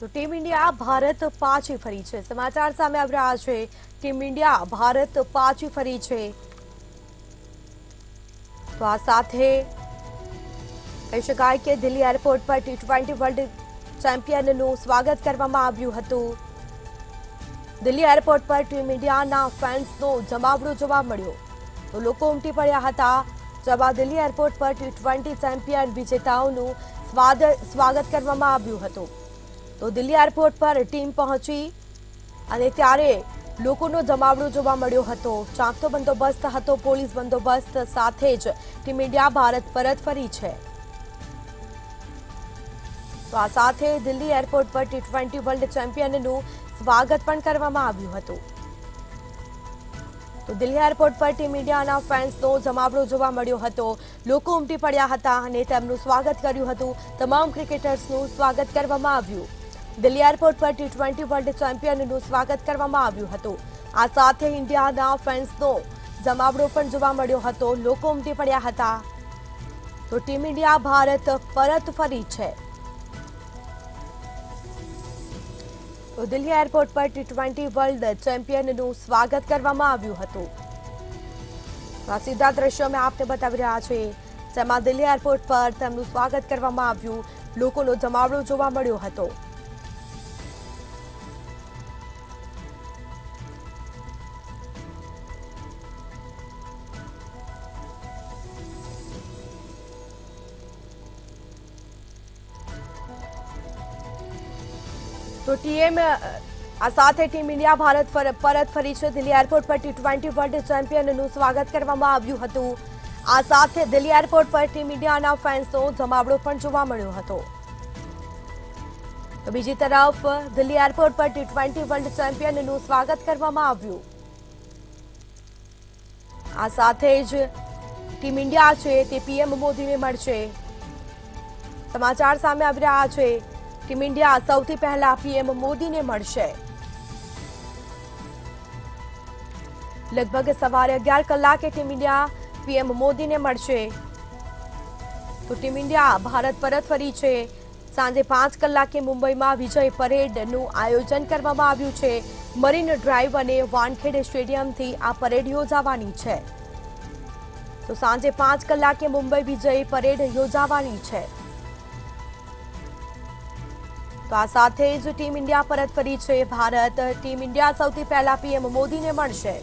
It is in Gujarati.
તો ટીમ ઇન્ડિયા ભારત પાછી ફરી છે। સમાચાર સામે આવી રહ્યા છે। ટીમ ઇન્ડિયા ભારત પાછી ફરી છે। તો આ સાથે કહી શકાય કે દિલ્હી એરપોર્ટ પર T20 વર્લ્ડ ચેમ્પિયનનું સ્વાગત કરવામાં આવ્યું હતું। દિલ્હી એરપોર્ટ પર ટીમ ઇન્ડિયાના ફેન્સનો જમાવડો જોવા મળ્યો તો લોકો ઉમટી પડ્યા હતા। જેમાં દિલ્હી એરપોર્ટ પર T20 ચેમ્પિયન વિજેતાઓનું સ્વાગત કરવામાં આવ્યું હતું। તો દિલ્હી એરપોર્ટ પર ટીમ પહોંચી અને ત્યારે લોકોનો જમાવડો જોવા મળ્યો હતો। ચાંપતો બંદોબસ્ત હતો, પોલીસ બંદોબસ્ત સાથે જ ટીમ ઇન્ડિયા ભારત પરત ફરી છે। તો આ સાથે દિલ્હી એરપોર્ટ પર T20 વર્લ્ડ ચેમ્પિયનનું સ્વાગત પણ કરવામાં આવ્યું હતું। તો દિલ્હી એરપોર્ટ પર ટીમ ઇન્ડિયાના ફેન્સનો જમાવડો જોવા મળ્યો હતો। લોકો ઉમટી પડ્યા હતા અને તેમનું સ્વાગત કર્યું હતું। તમામ ક્રિકેટર્સનું સ્વાગત કરવામાં આવ્યું। દિલ્હી એરપોર્ટ પર T20 વર્લ્ડ ચેમ્પિયનનું સ્વાગત કરવામાં આવ્યું હતું। આ સાથે ઇન્ડિયાના ફેન્સનો જમાવડો પણ જોવા મળ્યો હતો। લોકો ઉમટી પડ્યા હતા। તો ટીમ ઇન્ડિયા ભારત પરત ફરી છે। તો દિલ્હી એરપોર્ટ પર T20 વર્લ્ડ ચેમ્પિયનનું સ્વાગત કરવામાં આવ્યું હતું। આ સીધા દ્રશ્યો અમે આપને બતાવી રહ્યા છીએ, જેમાં દિલ્હી એરપોર્ટ પર તેમનું સ્વાગત કરવામાં આવ્યું। લોકોનો જમાવડો જોવા મળ્યો હતો। તો આ સાથે ટીમ ઇન્ડિયા ભારત પરત ફરી છે। દિલ્હી એરપોર્ટ પર T20 વર્લ્ડ ચેમ્પિયનનું સ્વાગત કરવામાં આવ્યું હતું। આ સાથે દિલ્હી એરપોર્ટ પર ટીમ ઇન્ડિયાના ફેન્સનો જમાવડો પણ જોવા મળ્યો હતો। તો બીજી તરફ દિલ્હી એરપોર્ટ પર T20 વર્લ્ડ ચેમ્પિયનનું સ્વાગત કરવામાં આવ્યું। આ સાથે જ ટીમ ઇન્ડિયા છે તે PM મોદીને મળશે। સમાચાર સામે આવી રહ્યા છે। ટીમ ઇન્ડિયા સૌથી પહેલા PM મોદીને મળશે। લગભગ સવારે 11 કલાકે ટીમ ઇન્ડિયા PM મોદીને મળશે। તો ટીમ ઇન્ડિયા ભારત પરત ફરી છે। સાંજે 5 કલાકે મુંબઈમાં વિજય પરેડનું આયોજન કરવામાં આવ્યું છે। મરીન ડ્રાઈવ અને વાનખેડે સ્ટેડિયમથી આ પરેડ યોજાવાની છે। તો સાંજે 5 કલાકે મુંબઈ વિજય પરેડ યોજાવાની છે। તો આ સાથે જ ટીમ ઇન્ડિયા પરત ફરી છે। ભારત ટીમ ઇન્ડિયા સૌથી પહેલા PM મોદીને મળશે।